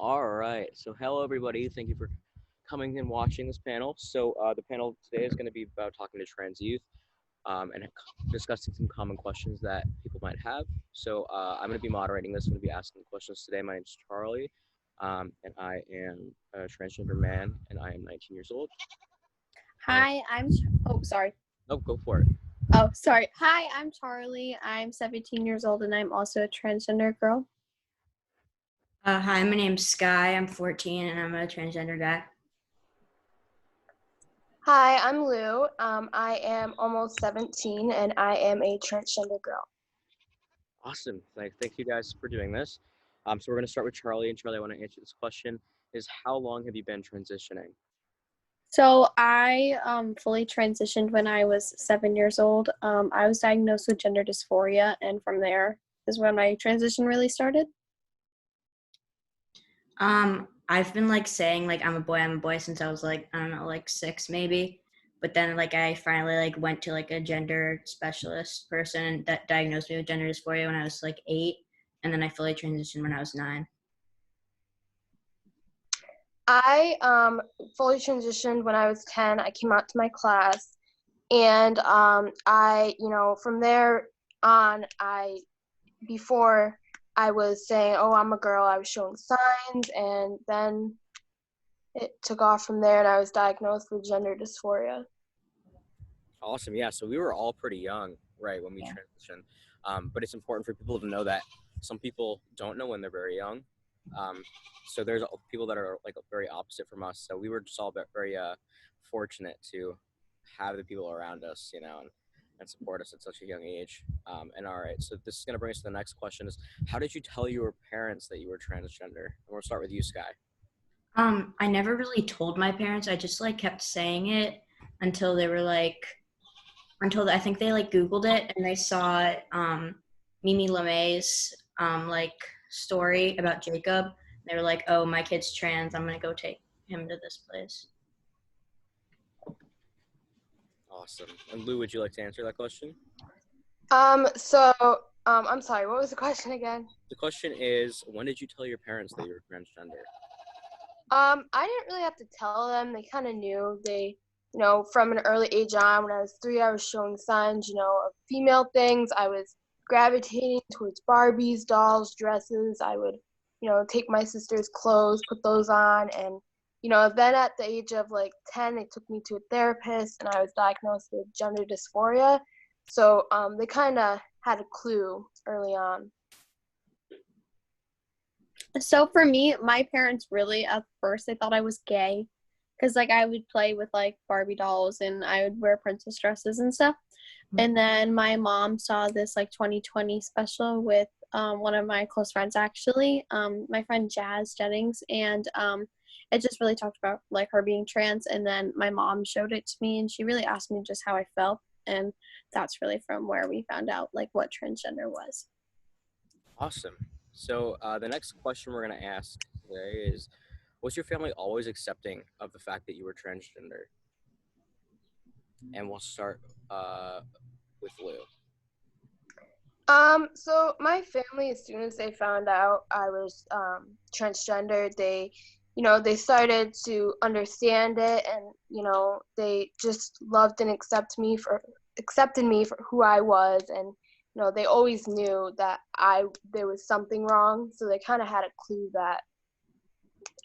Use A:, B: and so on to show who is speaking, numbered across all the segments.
A: All right. So, hello, everybody. Thank you for coming and watching this panel. The panel today is going to be about talking to trans youth and discussing some common questions that people might have. I'm going to be moderating this. I'm going to be asking questions today. My name is Charlie, and I am a transgender man, and I am 19 years old. And,
B: Hi, sorry.
A: oh, go for it.
B: Oh, sorry. Hi, I'm Charlie. I'm 17 years old and I'm also a transgender girl.
C: Hi, my name's Sky. I'm 14 and I'm a transgender guy.
D: Hi, I'm Lou. I am almost 17 and I am a transgender girl.
A: Awesome. Thank you guys for doing this. So we're going to start with Charlie. And Charlie, I want to answer this question: is how long have you been transitioning?
B: So I fully transitioned when I was 7 years old. I was diagnosed with gender dysphoria, and from there is when my transition really started.
C: I've been saying I'm a boy since I was I don't know, 6 maybe. But then I finally went to a gender specialist person that diagnosed me with gender dysphoria when I was 8, and then I fully transitioned when I was 9.
D: I fully transitioned when I was 10. I came out to my class, and from there on, before I was saying, oh, I'm a girl, I was showing signs, and then it took off from there, and I was diagnosed with gender dysphoria.
A: Awesome. Yeah. So we were all pretty young, right, when we transitioned. But it's important for people to know that some people don't know when they're very young. So there's people that are very opposite from us. So we were just all very fortunate to have the people around us, and support us at such a young age. And all right, so this is going to bring us to the next question: is how did you tell your parents that you were transgender? And we'll start with you, Sky.
C: I never really told my parents. I just kept saying it until they were until I think they Googled it and they saw Mimi LeMay's story about Jacob. They were like, "Oh, my kid's trans. I'm gonna go take him to this place."
A: Awesome. And Lou, would you like to answer that question?
D: I'm sorry, what was the question again?
A: The question is, when did you tell your parents that you were transgender?
D: I didn't really have to tell them. They kind of knew. They, from an early age on, when I was 3, I was showing signs, of female things. I was gravitating towards Barbies, dolls, dresses. I would, take my sister's clothes, put those on. And, then at the age of 10, they took me to a therapist and I was diagnosed with gender dysphoria. So they kind of had a clue early on.
B: So for me, my parents really, at first, they thought I was gay because I would play with Barbie dolls and I would wear princess dresses and stuff. And then my mom saw this 2020 special with one of my close friends, actually, my friend Jazz Jennings, and it just really talked about her being trans. And then my mom showed it to me and she really asked me just how I felt, and that's really from where we found out what transgender was.
A: Awesome. So the next question we're going to ask today is, was your family always accepting of the fact that you were transgender? And we'll start with Lou.
D: So my family, as soon as they found out I was transgender, they started to understand it, and they just loved and accepted me for who I was, and they always knew that there was something wrong, so they kind of had a clue that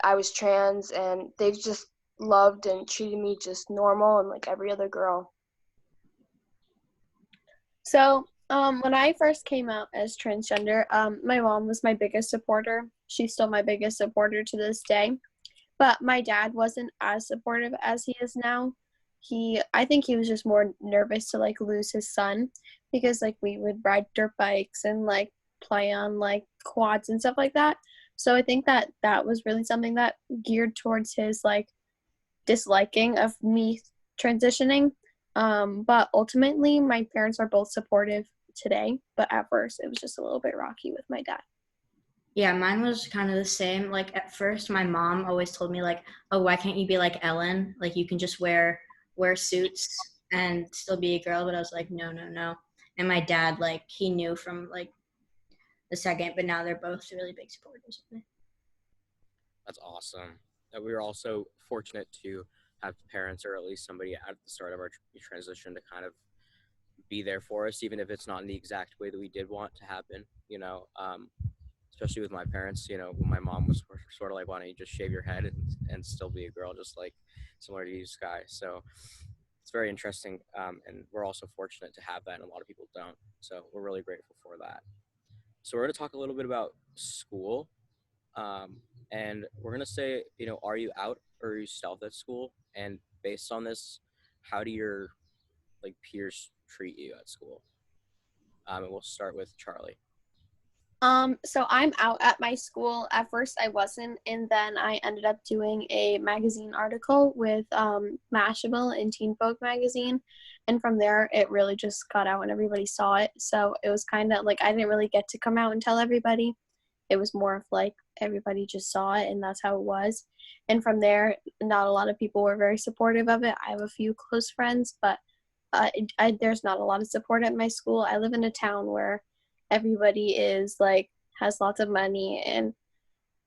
D: I was trans, and they've just loved and treated me just normal and like every other girl.
B: So when I first came out as transgender, my mom was my biggest supporter. She's still my biggest supporter to this day. But my dad wasn't as supportive as he is now. I think he was just more nervous to lose his son, because we would ride dirt bikes and play on quads and stuff like that. So I think that was really something that geared towards his disliking of me transitioning. But ultimately my parents are both supportive today, but at first it was just a little bit rocky with my dad.
C: Yeah, mine was kind of the same. At first my mom always told me oh, why can't you be like Ellen? You can just wear suits and still be a girl. But I was like, no. And my dad, he knew from the second, but now they're both really big supporters of me.
A: That's awesome. We were also fortunate to have parents or at least somebody at the start of our transition to kind of be there for us, even if it's not in the exact way that we did want to happen, especially with my parents, when my mom was sort of like, why don't you just shave your head and still be a girl, just like similar to you, Sky. So it's very interesting. And we're also fortunate to have that, and a lot of people don't. So we're really grateful for that. So we're going to talk a little bit about school. And we're going to say, are you out or are you stealth at school? And based on this, how do your peers treat you at school? And we'll start with Charlie.
B: So I'm out at my school. At first I wasn't, and then I ended up doing a magazine article with Mashable in Teen Vogue magazine, and from there it really just got out and everybody saw it. So it was kind of like I didn't really get to come out and tell everybody. It was more of like everybody just saw it, and that's how it was. And from there, not a lot of people were very supportive of it. I have a few close friends, but there's not a lot of support at my school. I live in a town where everybody is like has lots of money and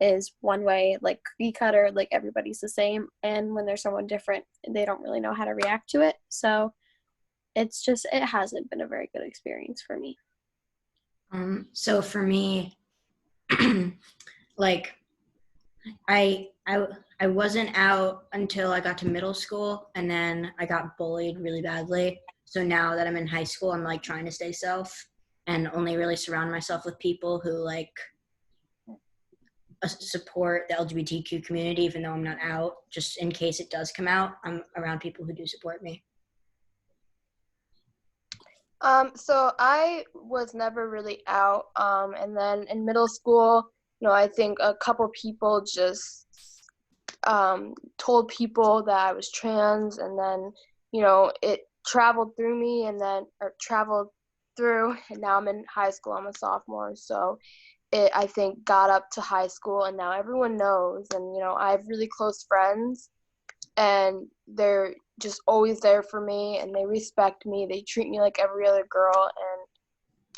B: is one way, like cookie cutter, like everybody's the same, and when there's someone different they don't really know how to react to it. So it hasn't been a very good experience for me.
C: So for me, like I wasn't out until I got to middle school, and then I got bullied really badly. So now that I'm in high school, I'm like trying to stay self and only really surround myself with people who like support the LGBTQ community, even though I'm not out. Just in case it does come out, I'm around people who do support me.
D: So I was never really out. And then in middle school, I think a couple people just told people that I was trans, and then, it traveled through me and now I'm in high school. I'm a sophomore. So it, I think, got up to high school, and now everyone knows. And, I have really close friends, and they're just always there for me, and they respect me. They treat me like every other girl, and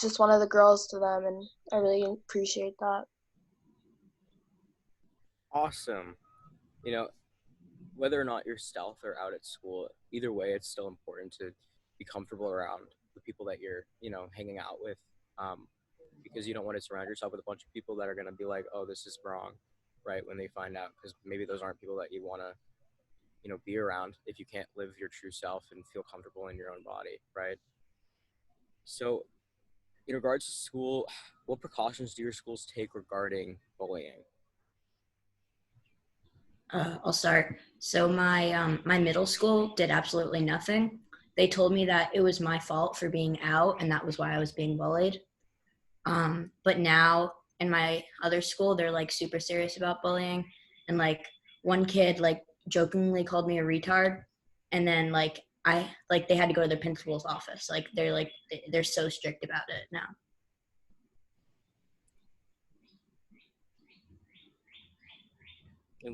D: just one of the girls to them, and I really appreciate that.
A: Awesome. Whether or not you're stealth or out at school, either way, it's still important to be comfortable around the people that you're, hanging out with, because you don't want to surround yourself with a bunch of people that are going to be like, oh, this is wrong, right, when they find out, because maybe those aren't people that you want to, be around if you can't live your true self and feel comfortable in your own body, right? So in regards to school, what precautions do your schools take regarding bullying?
C: I'll start. So my middle school did absolutely nothing. They told me that it was my fault for being out, and that was why I was being bullied. But now in my other school, they're like super serious about bullying, and like one kid like jokingly called me a retard, and then they had to go to the principal's office. Like they're so strict about it now.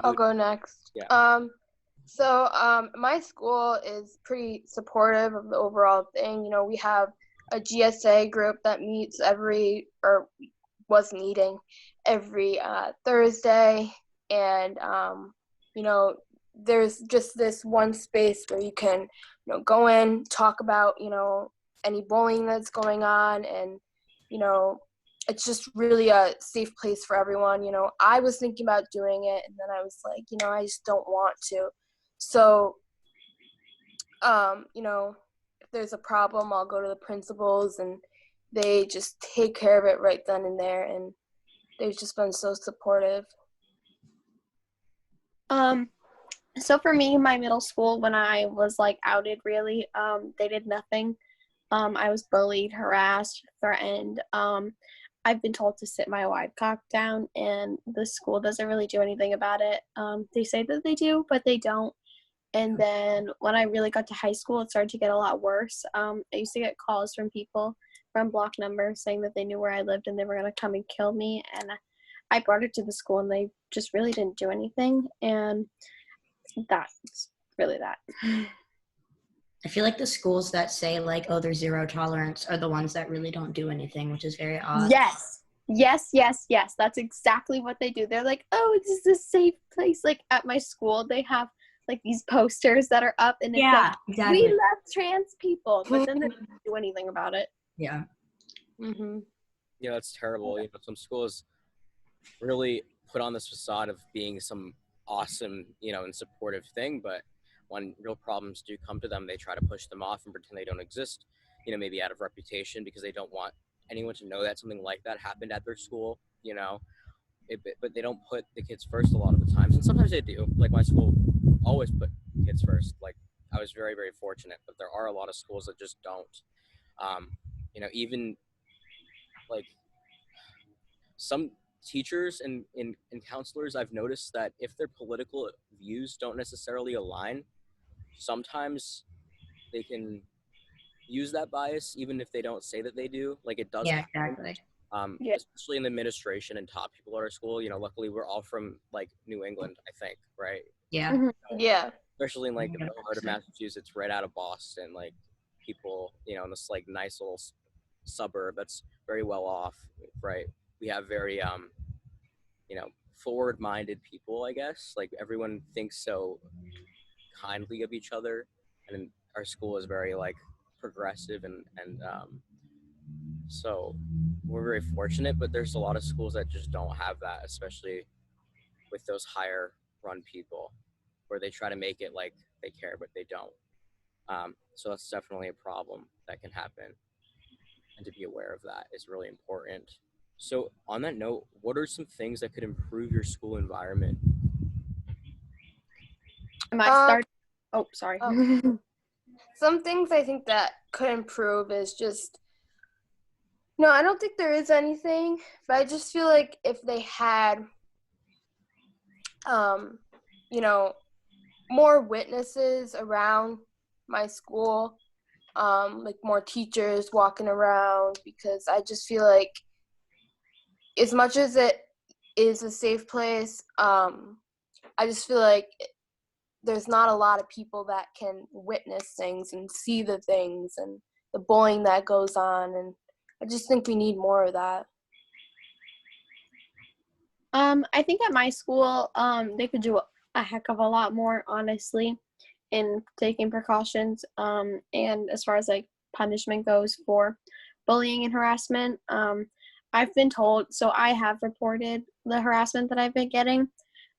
D: I'll go next.
A: Yeah.
D: So my school is pretty supportive of the overall thing. We have a GSA group that meets was meeting every Thursday, and there's just this one space where you can go in, talk about any bullying that's going on, and it's just really a safe place for everyone. I was thinking about doing it, and then I was like, I just don't want to. So, if there's a problem, I'll go to the principals, and they just take care of it right then and there, and they've just been so supportive.
B: So for me, my middle school, when I was like outed, really, they did nothing. I was bullied, harassed, threatened. I've been told to sit my wide cock down, and the school doesn't really do anything about it. They say that they do, but they don't. And then when I really got to high school, it started to get a lot worse. I used to get calls from people from block numbers saying that they knew where I lived and they were going to come and kill me. And I brought it to the school, and they just really didn't do anything. And that's really that.
C: I feel like the schools that say like, oh, there's zero tolerance are the ones that really don't do anything, which is very odd.
B: Yes. Yes, yes, yes. That's exactly what they do. They're like, oh, this is a safe place. Like at my school, they have like these posters that are up, and it's
C: Yeah,
B: like,
C: exactly.
B: we love trans people, but then they don't do anything about it.
C: Yeah.
D: Mm-hmm.
A: Yeah, that's terrible. Some schools really put on this facade of being some awesome, and supportive thing, but when real problems do come to them, they try to push them off and pretend they don't exist, maybe out of reputation because they don't want anyone to know that something like that happened at their school, but they don't put the kids first a lot of the times, and sometimes they do. Like my school always put kids first. Like I was very, very fortunate, but there are a lot of schools that just don't. Even like some teachers and counselors, I've noticed that if their political views don't necessarily align, sometimes they can use that bias even if they don't say that they do. Like it does
C: Yeah,
A: happen.
C: exactly.
B: Yeah.
A: Especially in the administration and top people at our school. Luckily we're all from like New England, I think, right?
C: Yeah.
B: Mhm.
D: Yeah.
A: Especially in like the heart of
C: 100%.
A: Massachusetts, right out of Boston, like people, in this like nice little suburb that's very well off, right? We have very forward-minded people, I guess. Like everyone thinks so kindly of each other, and our school is very like progressive and so we're very fortunate. But there's a lot of schools that just don't have that, especially with those higher run people, where they try to make it like they care, but they don't. So that's definitely a problem that can happen, and to be aware of that is really important. So on that note, what are some things that could improve your school environment?
B: Am I
D: Um,
B: starting? Oh, sorry.
D: some things I think that could improve is just, no, I don't think there is anything, but I just feel like if they had, um, you know, more witnesses around my school, like more teachers walking around, because I just feel like as much as it is a safe place, I just feel like there's not a lot of people that can witness things and see the things and the bullying that goes on, and I just think we need more of that.
B: I think at my school, they could do a heck of a lot more, honestly, in taking precautions. And as far as like punishment goes for bullying and harassment, I've been told, so I have reported the harassment that I've been getting.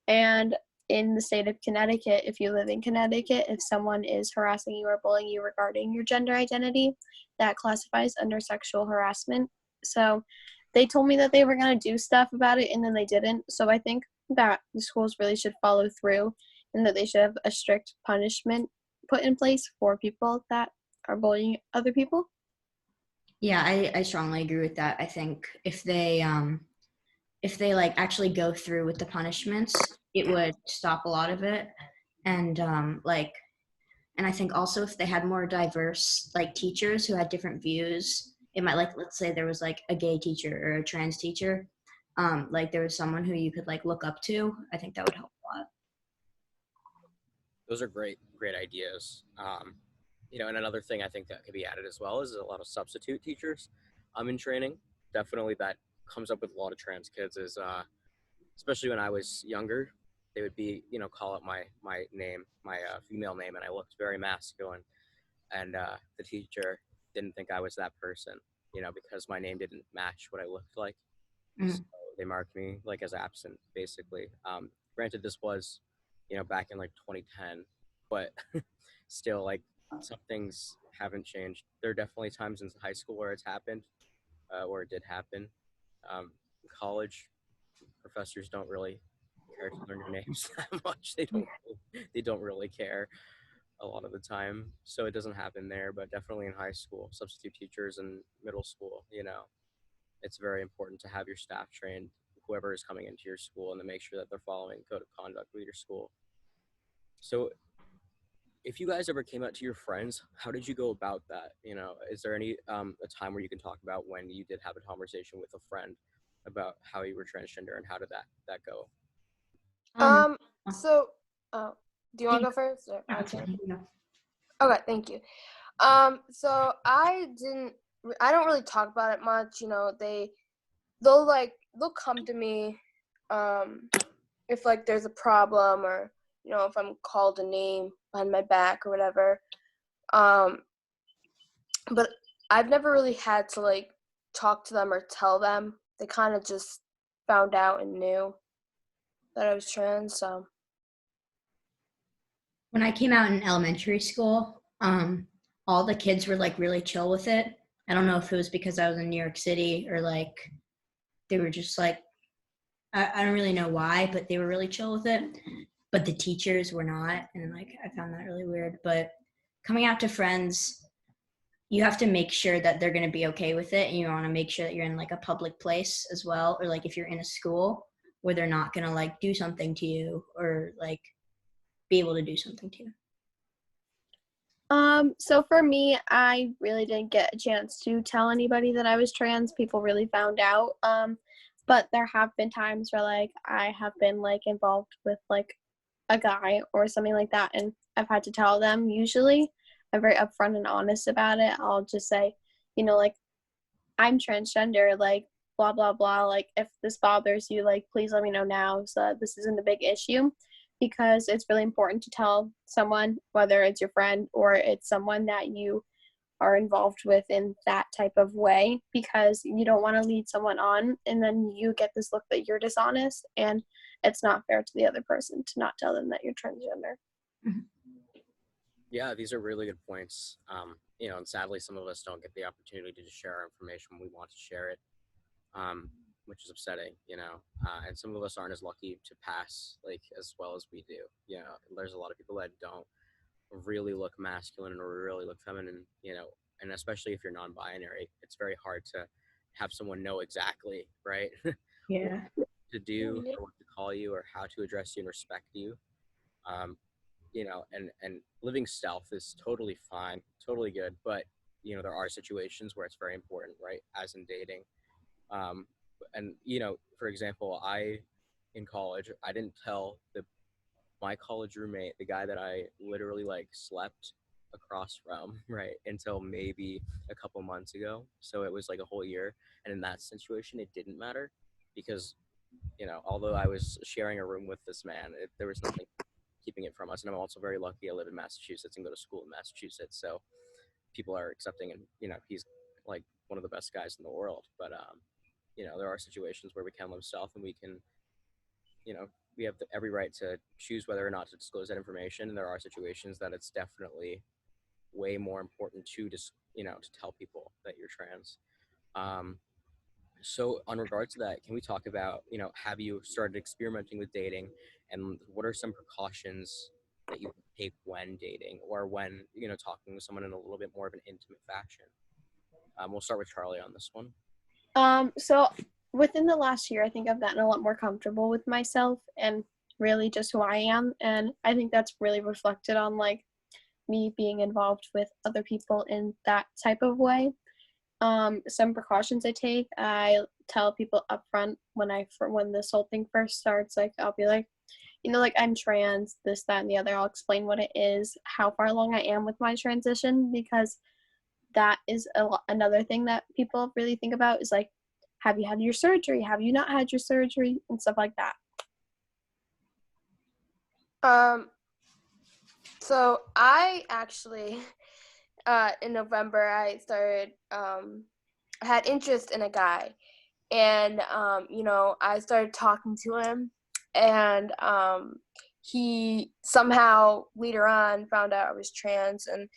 B: And in the state of Connecticut, if you live in Connecticut, if someone is harassing you or bullying you regarding your gender identity, that classifies under sexual harassment. So they told me that they were going to do stuff about it, and then they didn't. So I think that the schools really should follow through, and that they should have a strict punishment put in place for people that are bullying other people.
C: Yeah, I strongly agree with that. I think if they like actually go through with the punishments, it would stop a lot of it. And and I think also if they had more diverse like teachers who had different views, it might, like, let's say there was like a gay teacher or a trans teacher, like there was someone who you could like look up to. I think that would help a lot.
A: Those are great ideas. And another thing I think that could be added as well is a lot of substitute teachers in training. Definitely that comes up with a lot of trans kids is especially when I was younger, they would be, call out my name, my female name, and I looked very masculine, and the teacher didn't think I was that person, because my name didn't match what I looked like.
C: Mhm.
A: So they marked me like as absent, basically. Granted, this was, back in like 2010, but still, like, some things haven't changed. There are definitely times in high school where it's happened, or it did happen. In college, professors don't really care to learn your names that much. They don't really care a lot of the time, so it doesn't happen there. But definitely in high school, substitute teachers and middle school, it's very important to have your staff trained, whoever is coming into your school, and to make sure that they're following code of conduct with your school. So if you guys ever came out to your friends, how did you go about that? Is there any a time where you can talk about when you did have a conversation with a friend about how you were transgender, and how did that go?
D: Um, so, do you want to go first? Or I
C: That's
D: can.
C: fine, yeah.
D: Okay, thank you. So I don't really talk about it much. They they'll come to me if like there's a problem, or if I'm called a name behind my back or whatever. But I've never really had to like talk to them or tell them. They kind of just found out and knew that I was trans. So
C: When I came out in elementary school, all the kids were like really chill with it. I don't know if it was because I was in New York City or like they were just like, I don't really know why, but they were really chill with it. But the teachers were not. And like, I found that really weird. But coming out to friends, you have to make sure that they're going to be okay with it. And you want to make sure that you're in like a public place as well. Or like if you're in a school where they're not going to like do something to you or like be able to do something to you.
B: So for me, I really didn't get a chance to tell anybody that I was trans. People really found out. But there have been times where like I have been like involved with like a guy or something like that, and I've had to tell them. Usually I'm very upfront and honest about it. I'll just say, like, I'm transgender, like, blah blah blah, like, if this bothers you, like, please let me know now so that this isn't a big issue, because it's really important to tell someone, whether it's your friend or it's someone that you are involved with in that type of way, because you don't want to lead someone on and then you get this look that you're dishonest, and it's not fair to the other person to not tell them that you're transgender.
A: Yeah, these are really good points. And sadly, some of us don't get the opportunity to share our information when we want to share it, which is upsetting, and some of us aren't as lucky to pass like as well as we do. There's a lot of people that don't really look masculine or really look feminine, and especially if you're non-binary, it's very hard to have someone know exactly, right?
C: Yeah.
A: What to do or what to call you or how to address you and respect you. And living stealth is totally fine, totally good, but there are situations where it's very important, right? As in dating. And for example, in college, I didn't tell my college roommate, the guy that I literally like slept across from, right, until maybe a couple months ago. So it was like a whole year. And in that situation, it didn't matter because, although I was sharing a room with this man, there was nothing keeping it from us. And I'm also very lucky I live in Massachusetts and go to school in Massachusetts. So people are accepting, and, he's like one of the best guys in the world. But, there are situations where we can live stealth and we can, we have every right to choose whether or not to disclose that information. And there are situations that it's definitely way more important to just, to tell people that you're trans. So on regards to that, can we talk about, have you started experimenting with dating, and what are some precautions that you take when dating or when, talking with someone in a little bit more of an intimate fashion? We'll start with Charlie on this one.
B: So within the last year, I think I've gotten a lot more comfortable with myself and really just who I am. And I think that's really reflected on like me being involved with other people in that type of way. Some precautions I take, I tell people up front when this whole thing first starts, like I'll be like, like, I'm trans, this, that, and the other. I'll explain what it is, how far along I am with my transition, because that is another thing that people really think about is like, have you had your surgery? Have you not had your surgery? And stuff like that.
D: So I actually, in November, I started, I had interest in a guy, and, I started talking to him, and, he somehow later on found out I was trans, and,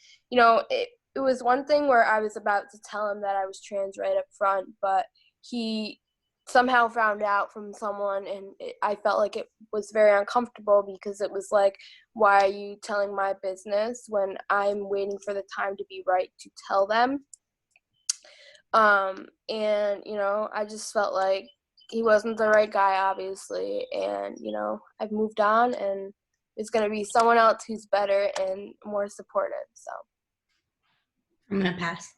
D: it was one thing where I was about to tell him that I was trans right up front, but he somehow found out from someone, and I felt like it was very uncomfortable because it was like, why are you telling my business when I'm waiting for the time to be right to tell them? And I just felt like he wasn't the right guy, obviously, and I've moved on, and it's going to be someone else who's better and more supportive. So
C: I'm gonna pass.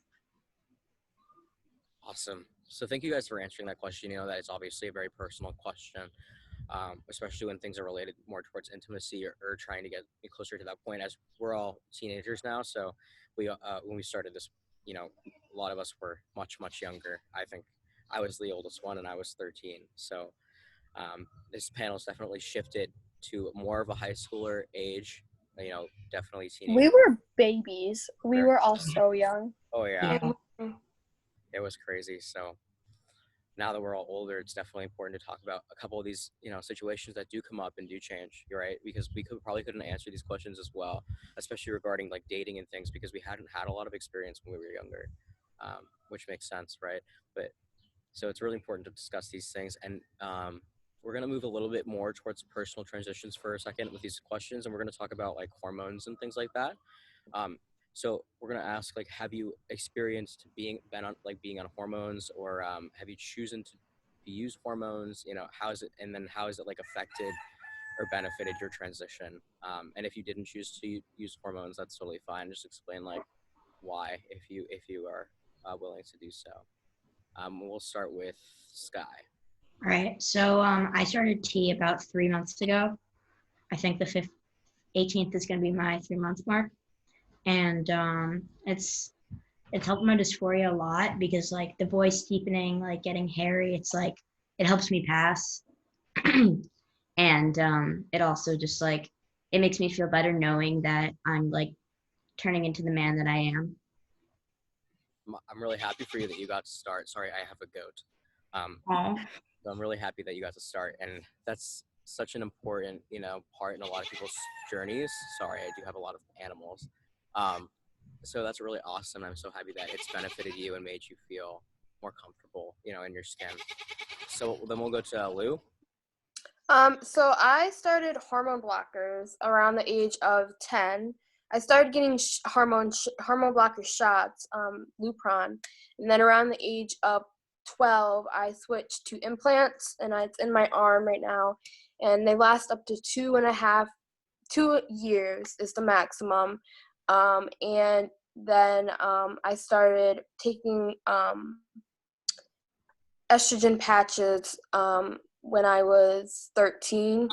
A: Awesome. So thank you guys for answering that question. That it's obviously a very personal question, especially when things are related more towards intimacy or trying to get closer to that point, as we're all teenagers now. So when we started this, a lot of us were much, much younger. I think I was the oldest one and I was 13. So this panel's definitely shifted to more of a high schooler age, definitely
B: We
A: teenage.
B: were babies. We
A: Very-
B: were all so young.
A: Oh yeah,
C: Yeah.
A: it was crazy. So now that we're all older, it's definitely important to talk about a couple of these, situations that do come up and do change. You're right, because we couldn't answer these questions as well, especially regarding like dating and things, because we hadn't had a lot of experience when we were younger, which makes sense, right? But so it's really important to discuss these things, and we're gonna move a little bit more towards personal transitions for a second with these questions, and we're gonna talk about like hormones and things like that. Um, so we're gonna ask, like, have you experienced being on hormones, or have you chosen to use hormones? How is it, and then how is it like affected or benefited your transition? And if you didn't choose to use hormones, that's totally fine. Just explain like why, if you are willing to do so. We'll start with Sky.
C: All right. So I started T about 3 months ago. I think the 18th is going to be my 3 month mark, and it's helped my dysphoria a lot because like the voice deepening, like getting hairy, it's like it helps me pass, and it also just like it makes me feel better knowing that I'm like turning into the man that I am.
A: I'm really happy for you that you got to start. Sorry, I have a goat.
C: Oh.
A: So I'm really happy that you got to start, and that's such an important, part in a lot of people's journeys. Sorry, I do have a lot of animals. So that's really awesome. I'm so happy that it's benefited you and made you feel more comfortable, in your skin. So then we'll go to Lou.
D: So I started hormone blockers around the age of 10. I started getting hormone blocker shots, Lupron, and then around the age of 12, I switched to implants, and it's in my arm right now, and they last up to 2 years is the maximum. And then I started taking estrogen patches when I was 13.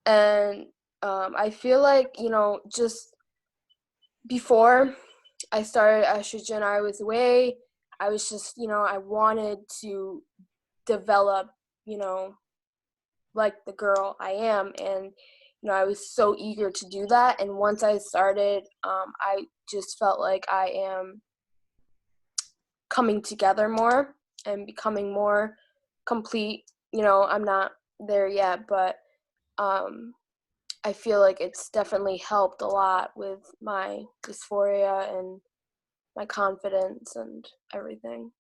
D: And I feel like, just before I started estrogen, I was just, I wanted to develop, like the girl I am. And, I was so eager to do that. And once I started, I just felt like I am coming together more and becoming more complete. I'm not there yet, but I feel like it's definitely helped a lot with my dysphoria and my confidence and everything.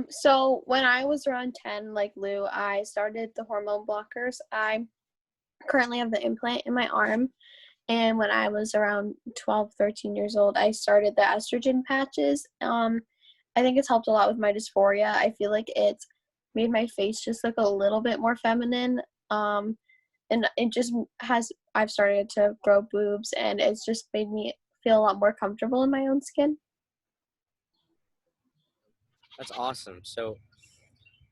B: So when I was around 10, like Lou, I started the hormone blockers. I currently have the implant in my arm. And when I was around 12, 13 years old, I started the estrogen patches. I think it's helped a lot with my dysphoria. I feel like it's made my face just look a little bit more feminine. And it just I've started to grow boobs, and it's just made me feel a lot more comfortable in my own skin.
A: That's awesome. So,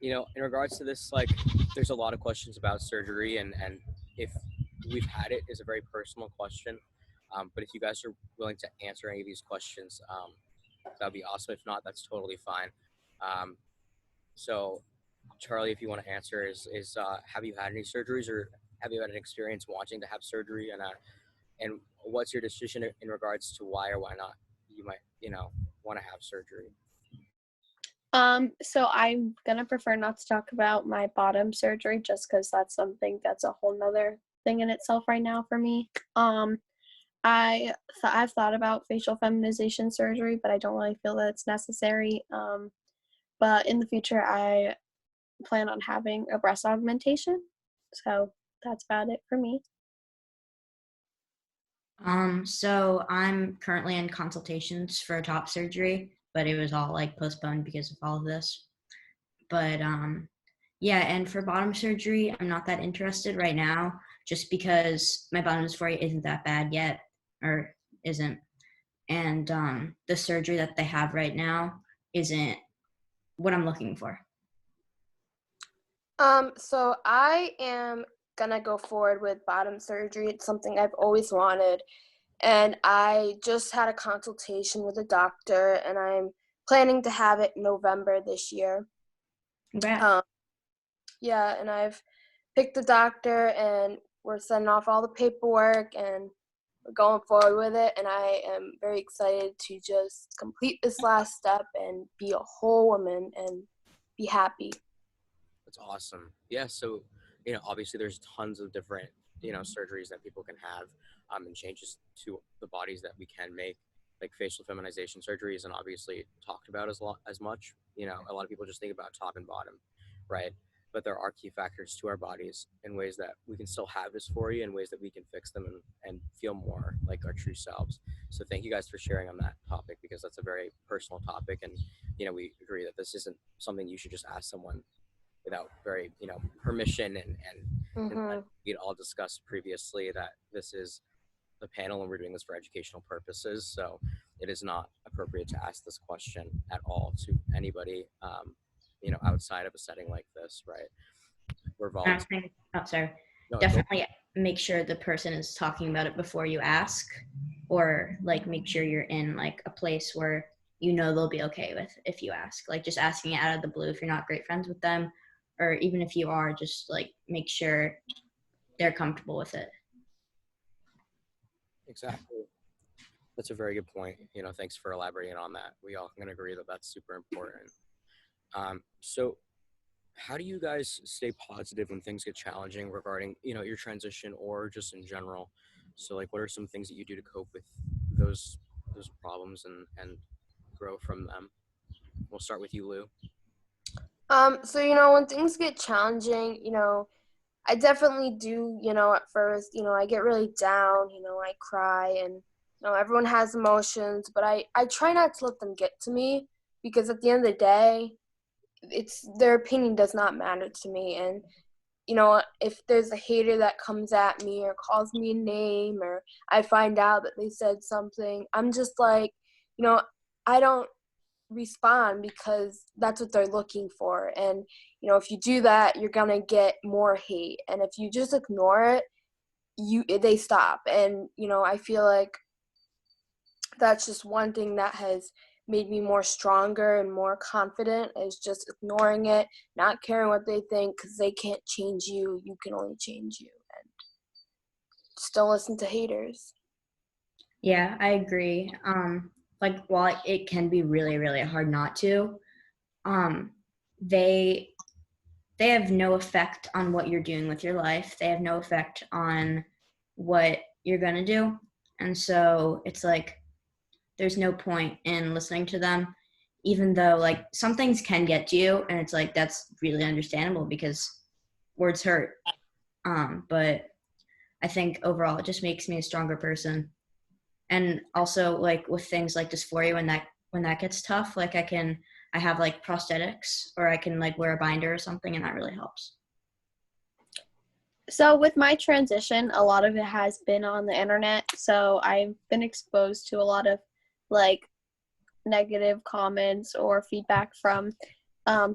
A: in regards to this, like, there's a lot of questions about surgery, and if we've had it is a very personal question. But if you guys are willing to answer any of these questions, that'd be awesome. If not, that's totally fine. So, Charlie, if you want to answer, is have you had any surgeries, or have you had an experience wanting to have surgery, and what's your decision in regards to why or why not you might want to have surgery?
B: So I'm gonna prefer not to talk about my bottom surgery just because that's something that's a whole nother thing in itself right now for me. I've thought about facial feminization surgery, but I don't really feel that it's necessary. But in the future, I plan on having a breast augmentation. So that's about it for me.
C: So I'm currently in consultations for a top surgery, but it was all like postponed because of all of this. But yeah, and for bottom surgery, I'm not that interested right now, just because my bottom dysphoria isn't that bad yet, or isn't, and the surgery that they have right now isn't what I'm looking for.
D: So I am gonna go forward with bottom surgery. It's something I've always wanted. And I just had a consultation with a doctor, and I'm planning to have it November this year.
C: Congrats.
D: Yeah, and I've picked the doctor, and we're sending off all the paperwork, and we're going forward with it. And I am very excited to just complete this last step and be a whole woman and be happy.
A: That's awesome. Yeah. So, obviously there's tons of different, surgeries that people can have, and changes to the bodies that we can make, like facial feminization surgeries, and obviously talked about as much. A lot of people just think about top and bottom, right? But there are key factors to our bodies in ways that we can still have dysphoria, in ways that we can fix them and feel more like our true selves. So thank you guys for sharing on that topic, because that's a very personal topic, and we agree that this isn't something you should just ask someone without very permission, and we'd all discussed previously that this is the panel and we're doing this for educational purposes, so it is not appropriate to ask this question at all to anybody outside of a setting like this, right? We're volunteering.
C: Oh, sorry.
A: No,
C: Definitely make sure the person is talking about it before you ask, or like make sure you're in like a place where they'll be okay with if you ask. Like just asking it out of the blue if you're not great friends with them, or even if you are, just like make sure they're comfortable with it.
A: Exactly. That's a very good point. Thanks for elaborating on that. We all can agree that that's super important. So how do you guys stay positive when things get challenging regarding, your transition or just in general? So like, what are some things that you do to cope with those problems and grow from them? We'll start with you, Lou.
D: So when things get challenging, I definitely do, at first, I get really down, I cry, and everyone has emotions, but I try not to let them get to me, because at the end of the day, it's their opinion does not matter to me. And if there's a hater that comes at me or calls me a name, or I find out that they said something, I'm just like, I don't respond, because that's what they're looking for. And if you do that, you're gonna get more hate. And if you just ignore it, they stop. And I feel like that's just one thing that has made me more stronger and more confident, is just ignoring it, not caring what they think, because they can't change you. You can only change you. And just don't listen to haters.
C: Yeah, I agree. Like while it can be really, really hard not to, they have no effect on what you're doing with your life. They have no effect on what you're gonna do. And so it's like there's no point in listening to them, even though like some things can get to you, and it's like that's really understandable because words hurt. But I think overall it just makes me a stronger person. And also like with things like dysphoria, when that gets tough, like I have like prosthetics, or I can like wear a binder or something, and that really helps.
B: So with my transition, a lot of it has been on the internet. So I've been exposed to a lot of like negative comments or feedback from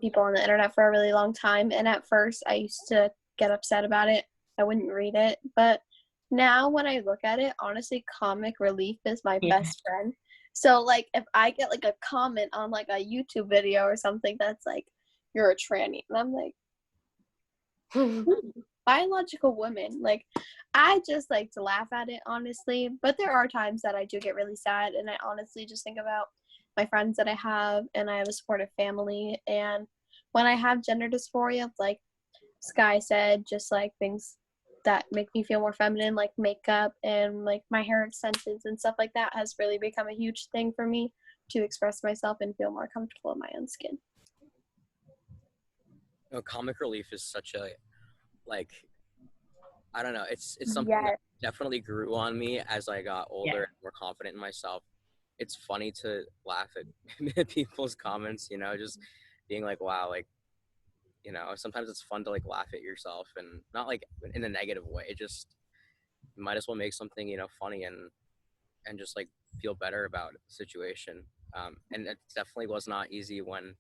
B: people on the internet for a really long time. And at first I used to get upset about it. I wouldn't read it. But now when I look at it, honestly, comic relief is my best friend. So like if I get like a comment on like a YouTube video or something that's like, you're a tranny, and I'm like, biological woman, like I just like to laugh at it, honestly. But there are times that I do get really sad, and I honestly just think about my friends that I have, and I have a supportive family. And when I have gender dysphoria, like Sky said, just like things that make me feel more feminine, like makeup and like my hair extensions and stuff like that, has really become a huge thing for me to express myself and feel more comfortable in my own skin.
A: Comic relief is such a, like, I don't know, it's something that definitely grew on me as I got older and more confident in myself. It's funny to laugh at people's comments, just being like, wow, like, sometimes it's fun to like laugh at yourself, and not like in a negative way. Just you might as well make something, funny, and just like feel better about the situation. And it definitely was not easy when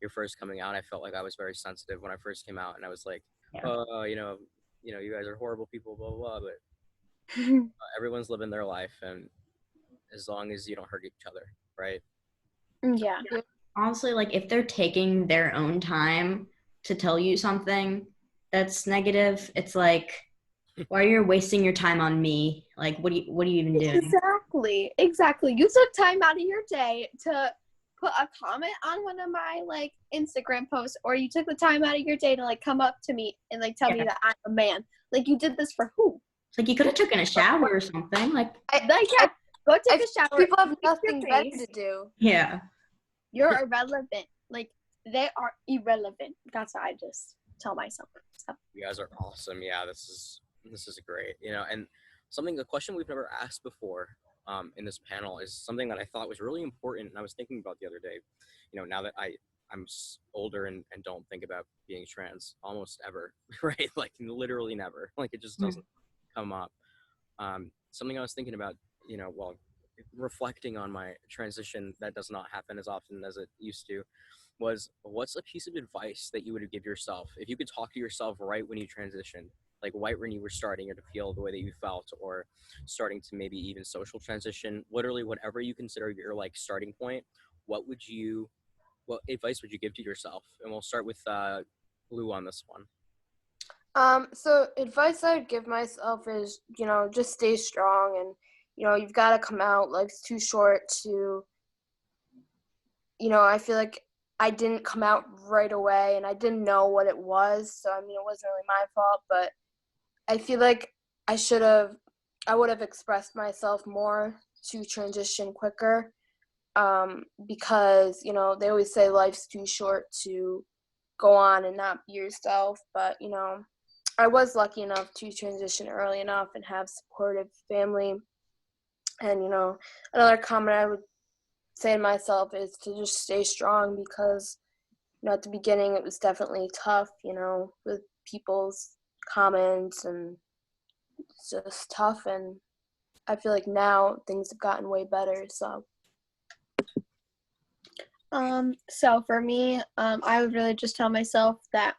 A: you're first coming out. I felt like I was very sensitive when I first came out, and I was like, you guys are horrible people, blah, blah, blah. But everyone's living their life, and as long as you don't hurt each other, right?
B: Yeah.
C: honestly, like if they're taking their own time to tell you something that's negative, it's like, why are you wasting your time on me? Like, what are you even doing?
B: Exactly. You took time out of your day to put a comment on one of my like Instagram posts, or you took the time out of your day to like come up to me and like tell me that I'm a man. Like, you did this for who?
C: Like, you could have taken a shower or something. Like,
B: Yeah, go take a shower.
D: People have
B: fix your
D: nothing better
B: face.
D: to do.
C: yeah.
B: You're irrelevant. Like, they are irrelevant. That's what I just tell myself. So.
A: You guys are awesome. Yeah, this is great. You know, and a question we've never asked before in this panel is something that I thought was really important, and I was thinking about the other day. You know, now that I'm older and don't think about being trans almost ever, right? Like literally never. Like it just doesn't come up. Something I was thinking about, you know, while reflecting on my transition that does not happen as often as it used to, was what's a piece of advice that you would give yourself if you could talk to yourself right when you transitioned, like right when you were starting to feel the way that you felt, or starting to maybe even social transition, literally whatever you consider your like starting point, what advice would you give to yourself? And we'll start with Lou on this one.
D: So advice I would give myself is, you know, just stay strong, and, you know, you've got to come out. Life's too short to, you know, I feel like I didn't come out right away and I didn't know what it was. So, I mean, it wasn't really my fault, but I feel like I would have expressed myself more to transition quicker, because, you know, they always say life's too short to go on and not be yourself. But, you know, I was lucky enough to transition early enough and have supportive family. And, you know, another comment I would say to myself is to just stay strong, because, you know, at the beginning it was definitely tough, you know, with people's comments, and it's just tough. And I feel like now things have gotten way better.
B: So for me, I would really just tell myself that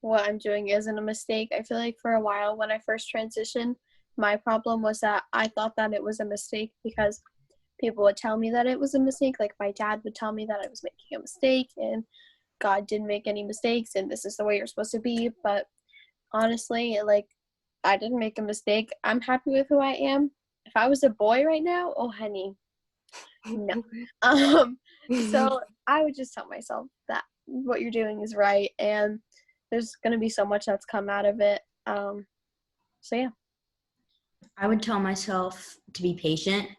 B: what I'm doing isn't a mistake. I feel like for a while when I first transitioned, my problem was that I thought that it was a mistake because people would tell me that it was a mistake. Like my dad would tell me that I was making a mistake and God didn't make any mistakes and this is the way you're supposed to be. But honestly, like, I didn't make a mistake. I'm happy with who I am. If I was a boy right now, oh honey, no. So I would just tell myself that what you're doing is right, and there's gonna be so much that's come out of it. So yeah.
C: I would tell myself to be patient,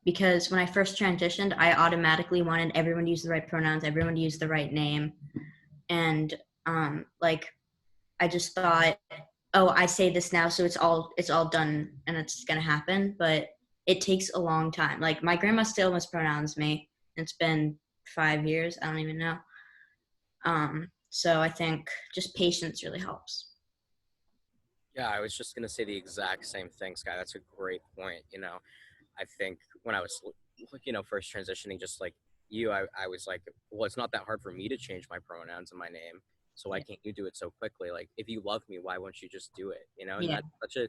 C: because when I first transitioned, I automatically wanted everyone to use the right pronouns, everyone to use the right name. And like, I just thought, oh, I say this now, so it's all done and it's gonna happen. But it takes a long time. Like my grandma still mispronounced me. It's been 5 years. I don't even know. So I think just patience really helps.
A: Yeah, I was just gonna say the exact same thing, Sky. That's a great point. You know, I think when I was, you know, first transitioning, just like you, I was like, well, it's not that hard for me to change my pronouns and my name. So why can't you do it so quickly? Like, if you love me, why won't you just do it? You know, and that's such a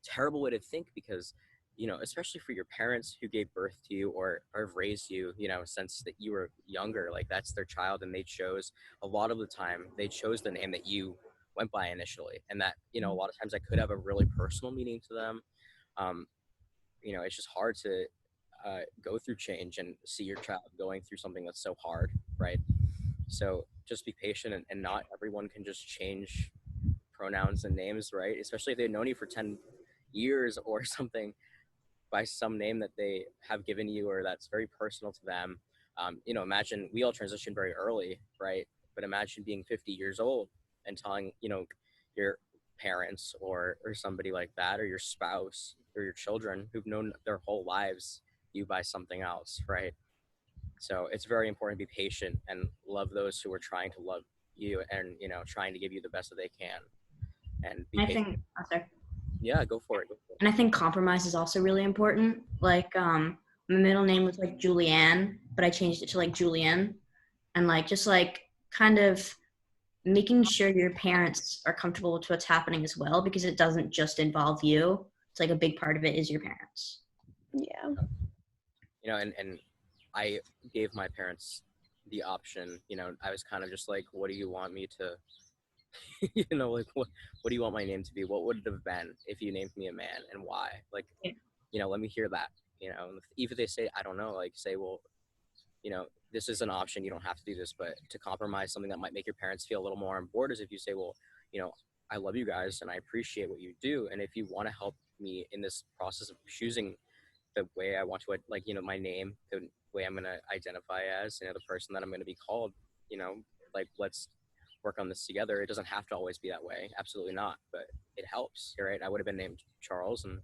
A: terrible way to think, because, you know, especially for your parents who gave birth to you or have raised you, you know, since that you were younger, like that's their child, and they chose, a lot of the time, they chose the name that you went by initially, and that, you know, a lot of times that could have a really personal meaning to them. Um, you know, it's just hard to go through change and see your child going through something that's so hard, right? So just be patient, and not everyone can just change pronouns and names, right? Especially if they've known you for 10 years or something, by some name that they have given you or that's very personal to them. You know, imagine we all transitioned very early, right? But imagine being 50 years old and telling, you know, your parents or somebody like that, or your spouse or your children who've known their whole lives you by something else, right? So it's very important to be patient and love those who are trying to love you, and, you know, trying to give you the best that they can, and be
C: I
A: patient.
C: think, oh, sorry.
A: Yeah, go for it.
C: And I think compromise is also really important. Like, my middle name was like Julianne, but I changed it to like Julian, and like just like kind of making sure your parents are comfortable with what's happening as well, because it doesn't just involve you. It's like a big part of it is your parents.
B: Yeah.
A: You know, and I gave my parents the option, I was kind of just like, what do you want me to, like what do you want my name to be? What would it have been if you named me a man, and why? Like,
C: Yeah.
A: let me hear that. Even if they say I don't know, like say, well, this is an option. You don't have to do this, but to compromise something that might make your parents feel a little more on board is if you say, well, you know, I love you guys and I appreciate what you do, and if you want to help me in this process of choosing the way I want to, like, my name, the way I'm going to identify as, the person that I'm going to be called, like, let's work on this together. It doesn't have to always be that way. Absolutely not. But it helps, right? I would have been named Charles, and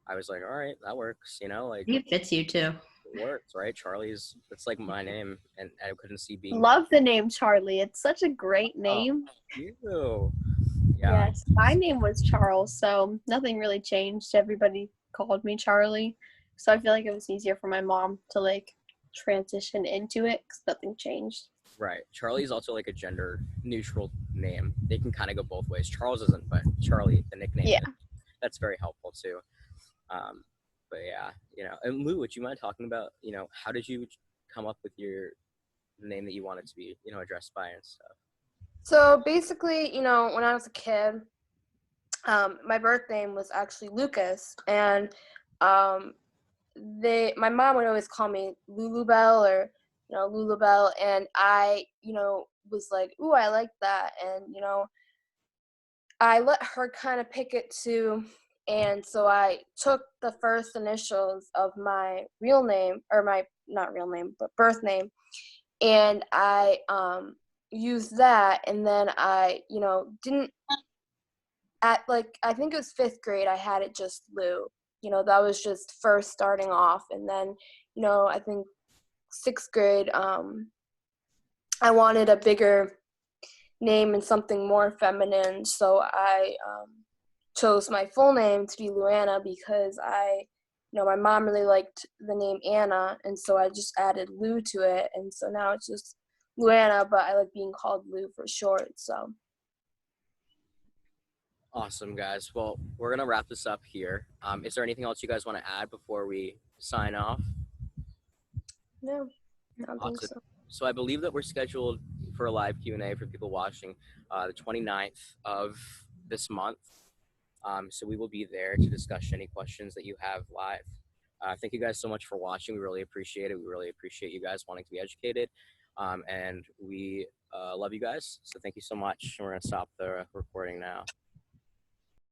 A: I was like, all right, that works, like,
C: It fits you too.
A: it works, right? It's like my name, and I couldn't see being.
B: Love the name Charlie. It's such a great name.
A: You. Yeah.
B: Yes, my name was Charles, so nothing really changed. Everybody called me Charlie, so I feel like it was easier for my mom to like transition into it because nothing changed.
A: Right. Charlie is also like a gender neutral name. They can kind of go both ways. Charles isn't, but Charlie, the nickname,
B: Yeah.
A: that's very helpful too. But yeah, and Lou, would you mind talking about, how did you come up with your name that you wanted to be, addressed by and stuff?
D: So basically, when I was a kid, my birth name was actually Lucas, and my mom would always call me Lulubelle or Lulubelle, and I was like, ooh, I like that, and I let her kind of pick it too. And so I took the first initials of my real name, or my not real name but birth name, and I used that. And then I didn't, at like, I think it was 5th grade, I had it just Lou. That was just first starting off. And then I think 6th grade, I wanted a bigger name and something more feminine, so I chose my full name to be Luana because my mom really liked the name Anna, and so I just added Lou to it, and so now it's just Luana, but I like being called Lou for short. So
A: Awesome, guys. Well, we're gonna wrap this up here. Is there anything else you guys want to add before we sign off?
D: no, I don't think so.
A: So I believe that we're scheduled for a live Q&A for people watching the 29th of this month. So we will be there to discuss any questions that you have live. Thank you guys so much for watching. We really appreciate it. We really appreciate you guys wanting to be educated. And we love you guys. So thank you so much. We're going to stop the recording now.